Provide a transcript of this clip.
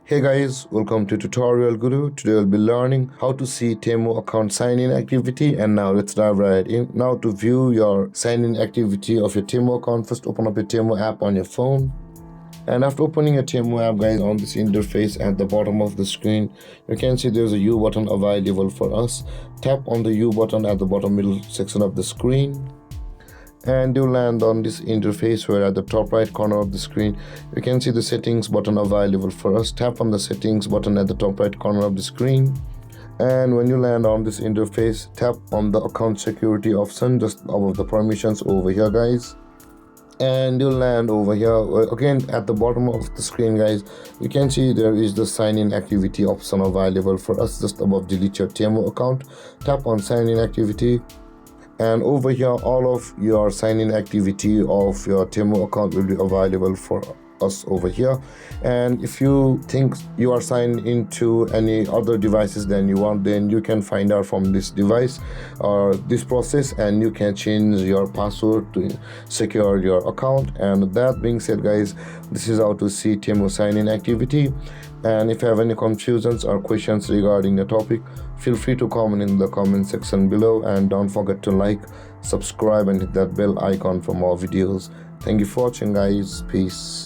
Hey guys, welcome to Tutorial Guru. Today we'll be learning how to see Temu account sign-in activity, and now let's dive right in. Now to view your sign-in activity of your Temu account, first open up your Temu app on your phone. And after opening a Temu app, guys, on this interface at the bottom of the screen, you can see there's a U button available for us. Tap on the U button at the bottom middle section of the screen, and you land on this interface where at the top right corner of the screen you can see the settings button available for us. Tap on the settings button at the top right corner of the screen, and when you land on this interface, tap on the account security option just above the permissions over here, guys, and you'll land over here again at the bottom of the screen, guys. You can see there is the sign in activity option available for us just above delete your Temu account. Tap on sign in activity, and over here all of your sign-in activity of your Temu account will be available for us over here. And if you think you are signed into any other devices than you want, then you can find out from this device or this process, and you can change your password to secure your account. And that being said, guys, this is how to see Temu sign-in activity. And if you have any confusions or questions regarding the topic, feel free to comment in the comment section below, and don't forget to like, subscribe and hit that bell icon for more videos. Thank you for watching, guys. Peace.